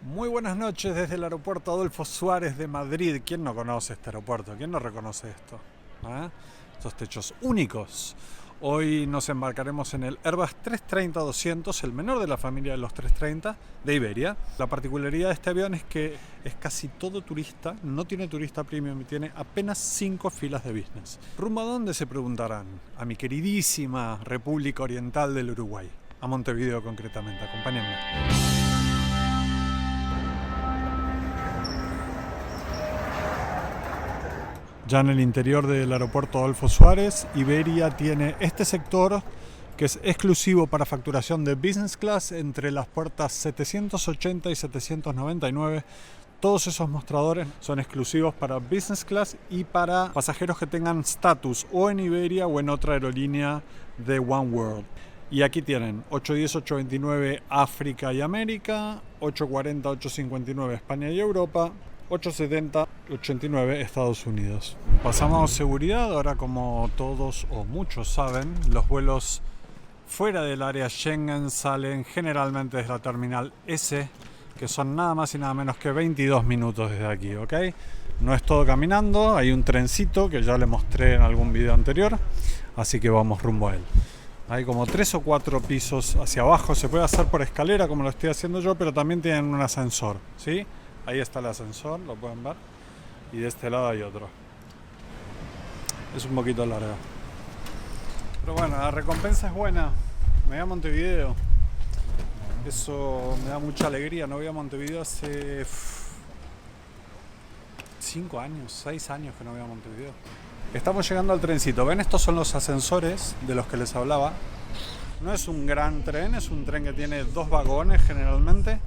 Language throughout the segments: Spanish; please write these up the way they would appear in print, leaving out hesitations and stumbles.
Muy buenas noches desde el aeropuerto Adolfo Suárez de Madrid. ¿Quién no conoce este aeropuerto? ¿Quién no reconoce esto? ¿Ah? Estos techos únicos. Hoy nos embarcaremos en el Airbus 330-200, el menor de la familia de los 330 de Iberia. La particularidad de este avión es que es casi todo turista, no tiene turista premium y tiene apenas 5 filas de business. ¿Rumbo a dónde? Se preguntarán. A mi queridísima República Oriental del Uruguay. A Montevideo concretamente. Acompáñenme. Ya en el interior del aeropuerto Adolfo Suárez, Iberia tiene este sector que es exclusivo para facturación de business class entre las puertas 780 y 799. Todos esos mostradores son exclusivos para business class y para pasajeros que tengan status o en Iberia o en otra aerolínea de One World. Y aquí tienen 810, 829 África y América, 840, 859 España y Europa, 870, 89 Estados Unidos. Pasamos seguridad. Ahora, como todos o muchos saben, los vuelos fuera del área Schengen salen generalmente desde la terminal S, que son nada más y nada menos que 22 minutos desde aquí, ¿ok? No es todo caminando, hay un trencito que ya le mostré en algún video anterior, así que vamos rumbo a él. Hay como 3 o 4 pisos hacia abajo, se puede hacer por escalera como lo estoy haciendo yo, pero también tienen un ascensor, ¿sí? Ahí está el ascensor, lo pueden ver. Y de este lado hay otro. Es un poquito largo. Pero bueno, la recompensa es buena. Me voy a Montevideo. Eso me da mucha alegría. No voy a Montevideo hace 5 años, 6 años que no voy a Montevideo. Estamos llegando al trencito. ¿Ven? Estos son los ascensores de los que les hablaba. No es un gran tren, es un tren que tiene 2 vagones generalmente.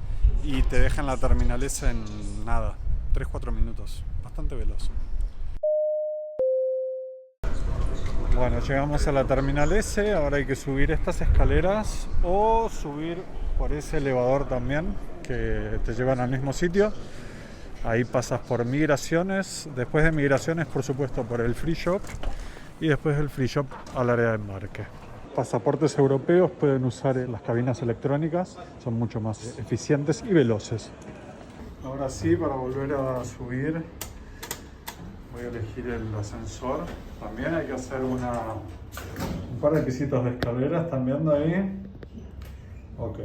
Y te deja en la terminal S en nada, 3-4 minutos, bastante veloz. Bueno, llegamos a la terminal S, ahora hay que subir estas escaleras o subir por ese elevador también, que te llevan al mismo sitio. Ahí pasas por migraciones, después de migraciones por supuesto por el free shop y después del free shop al área de embarque. Pasaportes europeos pueden usar las cabinas electrónicas, son mucho más eficientes y veloces. Ahora sí, para volver a subir, voy a elegir el ascensor. También hay que hacer un par de pisitos de escaleras, ¿están viendo ahí? Ok.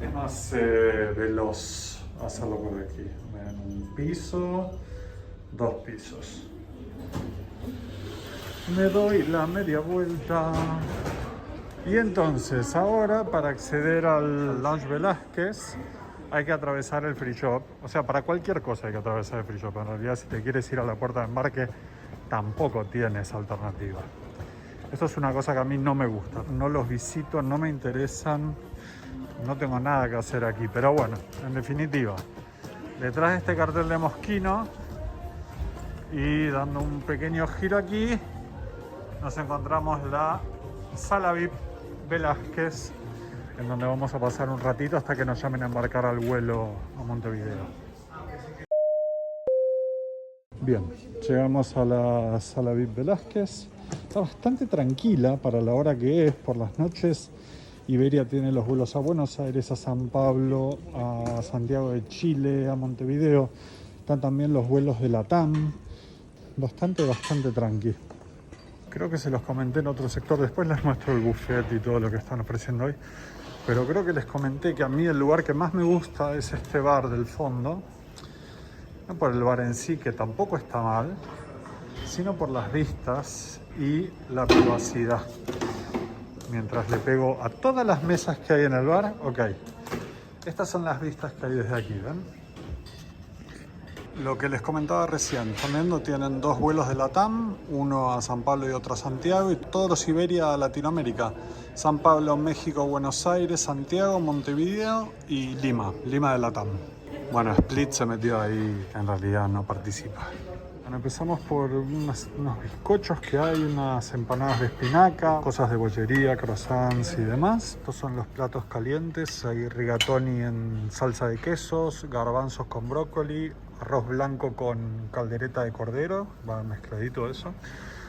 Es más veloz hacerlo por aquí. En un piso, 2 pisos. Me doy la media vuelta. Y entonces ahora, para acceder al Lounge Velázquez hay que atravesar el free shop. O sea, para cualquier cosa hay que atravesar el free shop. En realidad, si te quieres ir a la puerta de embarque, tampoco tienes alternativa. Esto es una cosa que a mí no me gusta. No los visito, no me interesan. No tengo nada que hacer aquí. Pero bueno, en definitiva, detrás de este cartel de Moschino y dando un pequeño giro aquí, nos encontramos la Sala VIP Velázquez, en donde vamos a pasar un ratito hasta que nos llamen a embarcar al vuelo a Montevideo. Bien, llegamos a la Sala VIP Velázquez. Está bastante tranquila para la hora que es. Por las noches Iberia tiene los vuelos a Buenos Aires, a San Pablo, a Santiago de Chile, a Montevideo. Están también los vuelos de LATAM. Bastante tranqui. Creo que se los comenté en otro sector, después les muestro el buffet y todo lo que están ofreciendo hoy. Pero creo que les comenté que a mí el lugar que más me gusta es este bar del fondo. No por el bar en sí, que tampoco está mal, sino por las vistas y la privacidad. Mientras le pego a todas las mesas que hay en el bar, ok. Estas son las vistas que hay desde aquí, ¿ven? Lo que les comentaba recién, también tienen 2 vuelos de LATAM, uno a San Pablo y otro a Santiago, y todos los Iberia a Latinoamérica. San Pablo, México, Buenos Aires, Santiago, Montevideo y Lima de LATAM. Bueno, Split se metió ahí, en realidad no participa. Bueno, empezamos por unos bizcochos que hay, unas empanadas de espinaca, cosas de bollería, croissants y demás. Estos son los platos calientes, hay rigatoni en salsa de quesos, garbanzos con brócoli, arroz blanco con caldereta de cordero, va mezcladito eso.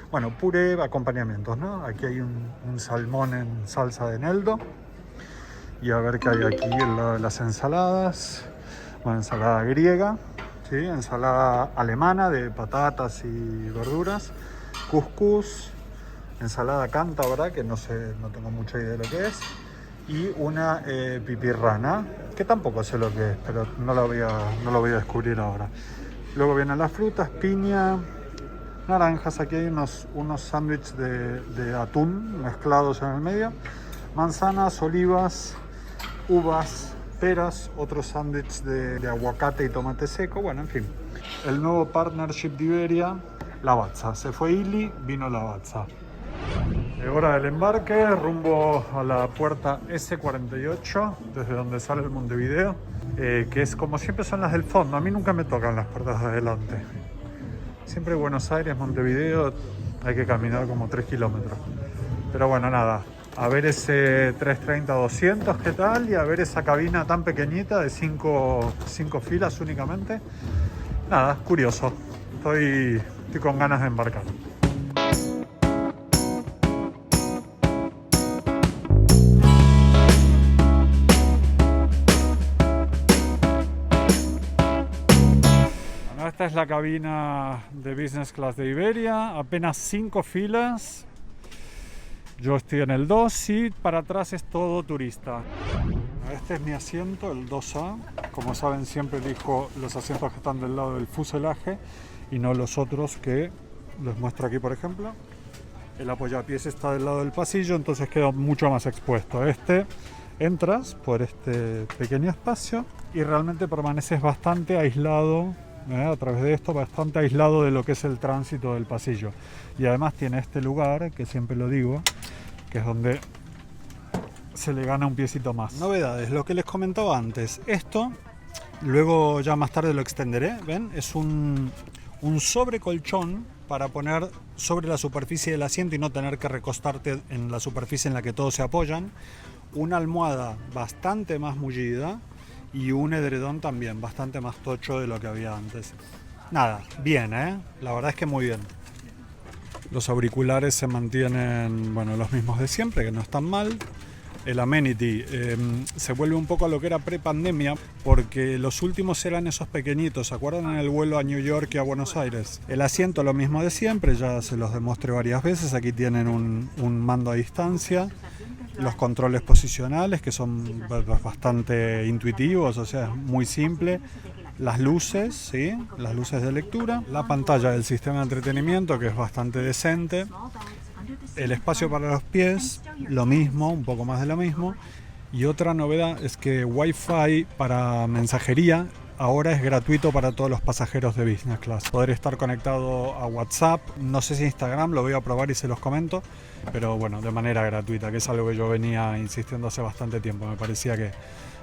Bueno, puré, acompañamientos, ¿no? Aquí hay un salmón en salsa de eneldo. y a ver qué hay aquí al lado de las ensaladas. Una ensalada griega, ¿sí? Ensalada alemana de patatas y verduras, couscous, ensalada cántabra, que no sé, no tengo mucha idea de lo que es, y una pipirrana, que tampoco sé lo que es, pero no lo voy a descubrir ahora. Luego vienen las frutas, piña, naranjas. Aquí hay unos sándwiches de atún mezclados en el medio, manzanas, olivas, uvas, peras, otro sándwich de aguacate y tomate seco. Bueno, en fin, el nuevo partnership de Iberia, Lavazza. Se fue Ili, vino Lavazza. Hora del embarque, rumbo a la puerta S48, desde donde sale el Montevideo, que es como siempre son las del fondo. A mí nunca me tocan las puertas de adelante. Siempre Buenos Aires, Montevideo, hay que caminar como 3 kilómetros. Pero bueno, nada, a ver ese 330-200, ¿qué tal? Y a ver esa cabina tan pequeñita de 5 filas únicamente. Nada, curioso. Estoy con ganas de embarcar. Esta es la cabina de Business Class de Iberia, apenas 5 filas. Yo estoy en el 2 y para atrás es todo turista. Este es mi asiento, el 2A. Como saben, siempre elijo los asientos que están del lado del fuselaje y no los otros que les muestro aquí, por ejemplo. El apoyapiés está del lado del pasillo, entonces queda mucho más expuesto. Entras por este pequeño espacio y realmente permaneces bastante aislado. A través de esto, bastante aislado de lo que es el tránsito del pasillo. Y además tiene este lugar, que siempre lo digo, que es donde se le gana un piecito más. Novedades, lo que les comentaba antes. Esto, luego ya más tarde lo extenderé, ¿ven? Es un sobrecolchón para poner sobre la superficie del asiento y no tener que recostarte en la superficie en la que todos se apoyan. Una almohada bastante más mullida y un edredón también bastante más tocho de lo que había antes. Nada, bien, la verdad es que muy bien. Los auriculares se mantienen, bueno, los mismos de siempre, que no están mal. El amenity se vuelve un poco a lo que era pre-pandemia, porque los últimos eran esos pequeñitos. ¿Se acuerdan en el vuelo a New York y a Buenos Aires? El asiento lo mismo de siempre, ya se los demostré varias veces. Aquí tienen un mando a distancia. Los controles posicionales, que son bastante intuitivos, o sea, es muy simple. Las luces, ¿sí? Las luces de lectura. La pantalla del sistema de entretenimiento, que es bastante decente. El espacio para los pies, lo mismo, un poco más de lo mismo. Y otra novedad es que Wi-Fi para mensajería ahora es gratuito para todos los pasajeros de Business Class. Poder estar conectado a WhatsApp, no sé si Instagram, lo voy a probar y se los comento, pero bueno, de manera gratuita, que es algo que yo venía insistiendo hace bastante tiempo. Me parecía que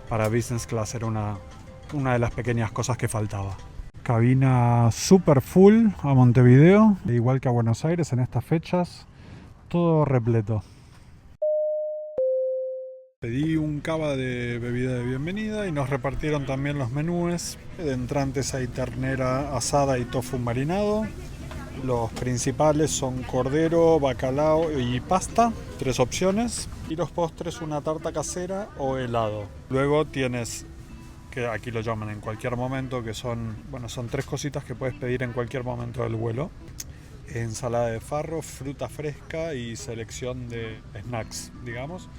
para Business Class era una de las pequeñas cosas que faltaba. Cabina super full a Montevideo, igual que a Buenos Aires en estas fechas, todo repleto. Pedí un cava de bebida de bienvenida y nos repartieron también los menúes. De entrantes hay ternera asada y tofu marinado. Los principales son cordero, bacalao y pasta, 3 opciones. Y los postres, una tarta casera o helado. Luego tienes, que aquí lo llaman en cualquier momento, que son 3 cositas que puedes pedir en cualquier momento del vuelo. Ensalada de farro, fruta fresca y selección de snacks, digamos.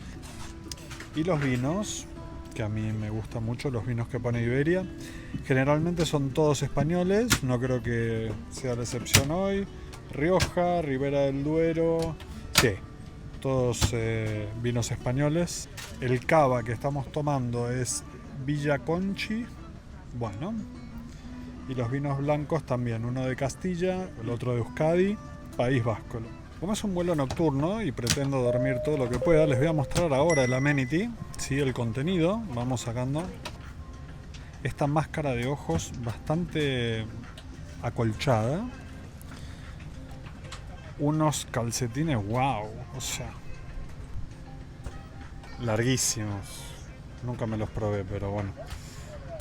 Y los vinos, que a mí me gustan mucho, los vinos que pone Iberia. Generalmente son todos españoles, no creo que sea la excepción hoy. Rioja, Ribera del Duero, sí, todos vinos españoles. El cava que estamos tomando es Villa Conchi, bueno. Y los vinos blancos también, uno de Castilla, el otro de Euskadi, País Vasco. Como es un vuelo nocturno y pretendo dormir todo lo que pueda, les voy a mostrar ahora el amenity, ¿sí? El contenido. Vamos sacando esta máscara de ojos bastante acolchada. Unos calcetines, wow, o sea, larguísimos. Nunca me los probé, pero bueno.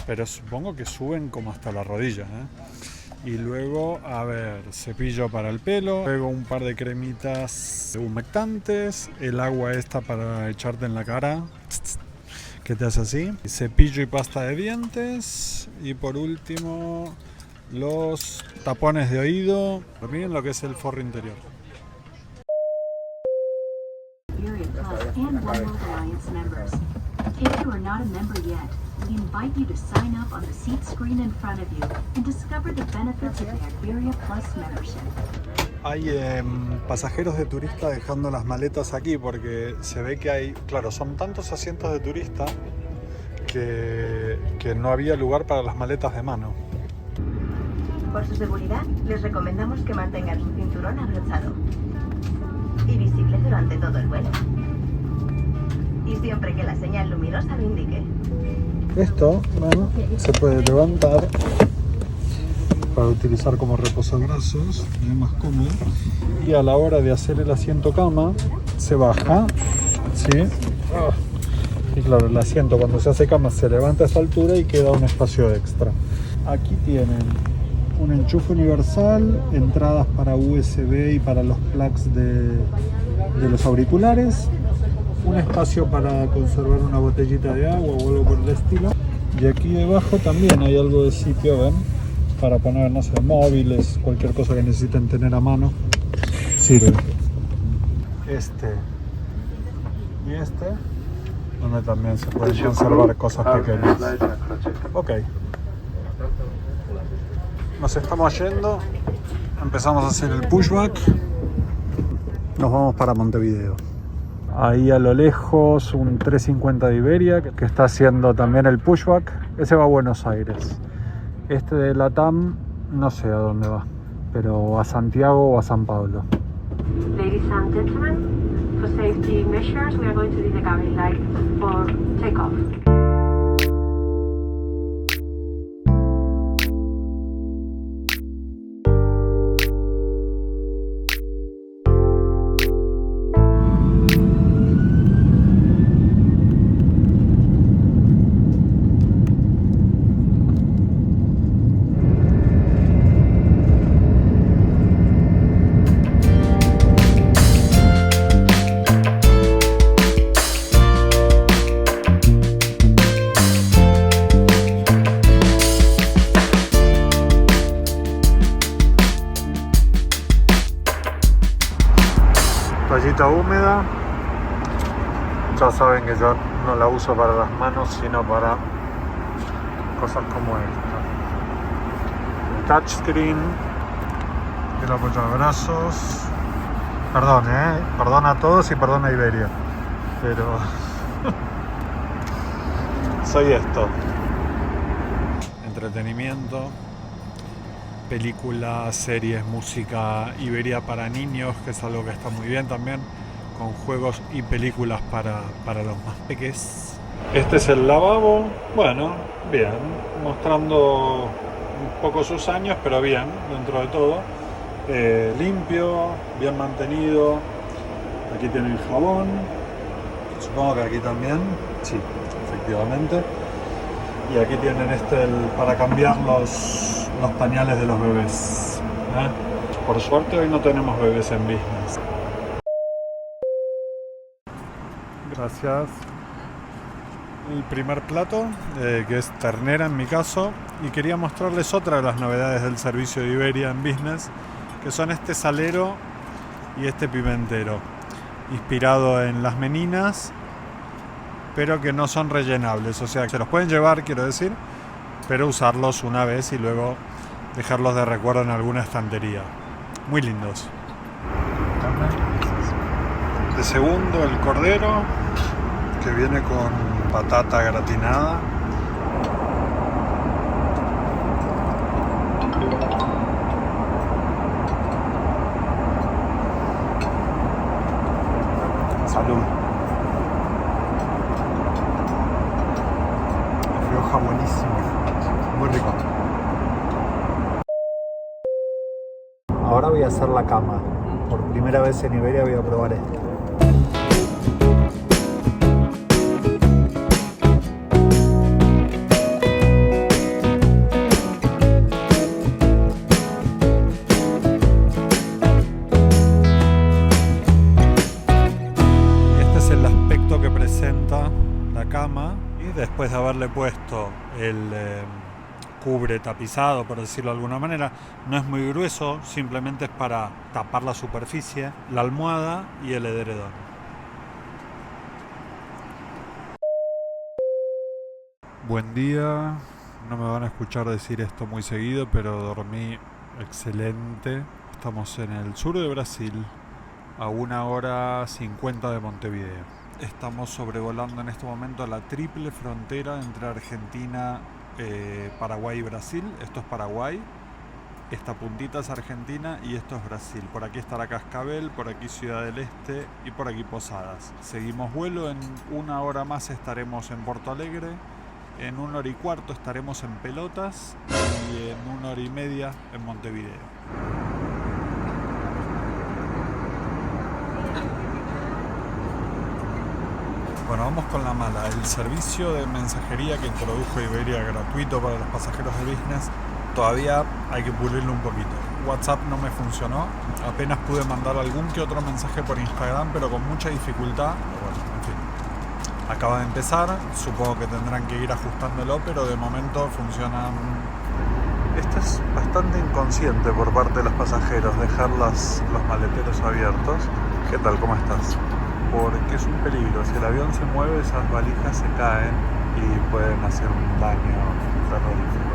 Pero supongo que suben como hasta la rodilla, Y luego, a ver, cepillo para el pelo, luego un par de cremitas humectantes, el agua esta para echarte en la cara, que te hace así. Cepillo y pasta de dientes. Y por último, los tapones de oído. Miren lo que es el forro interior. If you are not a member yet, we invite you to sign up on the seat screen in front of you and discover the benefits of the Iberia Plus membership. Hay pasajeros de turista dejando las maletas aquí porque se ve que hay, claro, son tantos asientos de turista que no había lugar para las maletas de mano. Por su seguridad, les recomendamos que mantengan su cinturón abrochado y visible durante todo el vuelo. Y siempre que la señal luminosa lo indique. Esto, bueno, se puede levantar para utilizar como reposabrazos, es más cómodo. Y a la hora de hacer el asiento cama, se baja, ¿sí? Y claro, el asiento cuando se hace cama se levanta a esta altura y queda un espacio extra. Aquí tienen un enchufe universal, entradas para USB y para los plugs de los auriculares, un espacio para conservar una botellita de agua o algo por el estilo. Y aquí debajo también hay algo de sitio, ¿ven? Para poner, no sé, móviles, cualquier cosa que necesiten tener a mano, sirve. Este y este, donde también se pueden conservar cosas pequeñas. Ok. Nos estamos yendo, empezamos a hacer el pushback. Nos vamos para Montevideo. Ahí a lo lejos un 350 de Iberia que está haciendo también el pushback. Ese va a Buenos Aires. Este de LATAM no sé a dónde va, pero a Santiago o a San Pablo. Ladies and gentlemen, for safety measures, we are going to leave the cabin light for takeoff. Toallita húmeda, ya saben que yo no la uso para las manos sino para cosas como esta. El touchscreen, el apoyabrazos. Perdón, perdón a todos y perdón a Iberia, pero soy esto. Entretenimiento, películas, series, música Iberia para niños, que es algo que está muy bien también, con juegos y películas para los más pequeños. Este es el lavabo, bueno, bien, mostrando un poco sus años, pero bien, dentro de todo. Limpio, bien mantenido. Aquí tienen el jabón, supongo que aquí también, sí, efectivamente. Y aquí tienen para cambiar los pañales de los bebés. Por suerte hoy no tenemos bebés en business. Gracias. El primer plato, que es ternera en mi caso, y quería mostrarles otra de las novedades del servicio de Iberia en business, que son este salero y este pimentero, inspirado en las meninas, pero que no son rellenables, o sea que se los pueden llevar, quiero decir, pero usarlos una vez y luego dejarlos de recuerdo en alguna estantería. Muy lindos. De segundo, el cordero, que viene con patata gratinada. Salud. Rioja buenísimo, muy rico. Ahora voy a hacer la cama. Por primera vez en Iberia voy a probar esto. Este es el aspecto que presenta la cama. después de haberle puesto el cubre tapizado, por decirlo de alguna manera. No es muy grueso, simplemente es para tapar la superficie, la almohada y el edredón. Buen día, no me van a escuchar decir esto muy seguido, pero dormí excelente. Estamos en el sur de Brasil, a 1:50 de Montevideo. Estamos sobrevolando en este momento la triple frontera entre Argentina, Paraguay y Brasil. Esto es Paraguay, esta puntita es Argentina y esto es Brasil. Por aquí estará Cascabel, por aquí Ciudad del Este y por aquí Posadas. Seguimos vuelo, en 1 hora más estaremos en Porto Alegre, en 1:15 estaremos en Pelotas y en 1:30 en Montevideo. Bueno, vamos con la mala. El servicio de mensajería que introdujo Iberia gratuito para los pasajeros de business, todavía hay que pulirlo un poquito. WhatsApp no me funcionó, apenas pude mandar algún que otro mensaje por Instagram, pero con mucha dificultad. Bueno, en fin, acaba de empezar, supongo que tendrán que ir ajustándolo, pero de momento funcionan. Esto es bastante inconsciente por parte de los pasajeros, dejar los maleteros abiertos. ¿Qué tal? ¿Cómo estás? Porque es un peligro, si el avión se mueve esas valijas se caen y pueden hacer un daño terrorífico.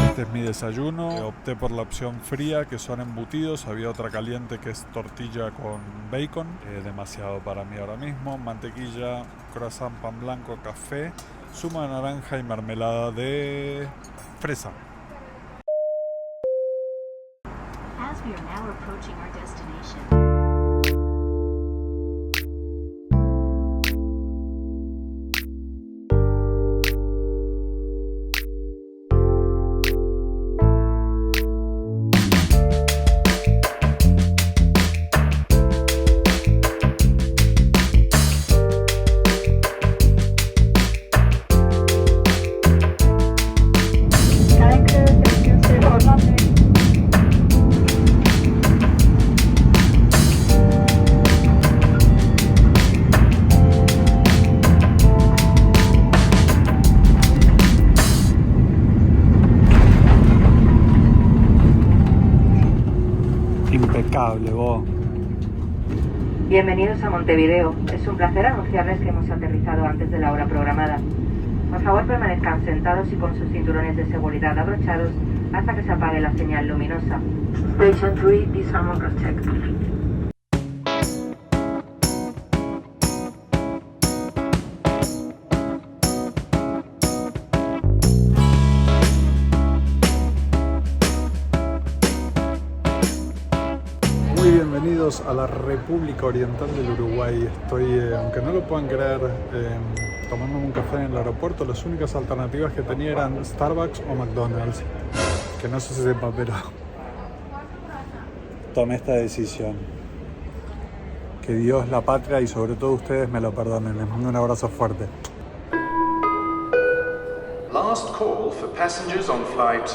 Este es mi desayuno, opté por la opción fría que son embutidos, había otra caliente que es tortilla con bacon, demasiado para mí ahora mismo, mantequilla, croissant, pan blanco, café, zumo de naranja y mermelada de fresa. As we are now approaching our destination. Impecable, vos. Bienvenidos a Montevideo. Es un placer anunciarles que hemos aterrizado antes de la hora programada. Por favor, permanezcan sentados y con sus cinturones de seguridad abrochados hasta que se apague la señal luminosa. Station 3, disarm protect. Muy bienvenidos a la República Oriental del Uruguay. Estoy, aunque no lo puedan creer, tomándome un café en el aeropuerto. Las únicas alternativas que tenía eran Starbucks o McDonald's, que no sé si sepa, pero tomé esta decisión. Que Dios, la patria y sobre todo ustedes me lo perdonen. Les mando un abrazo fuerte. Last call for passengers on flight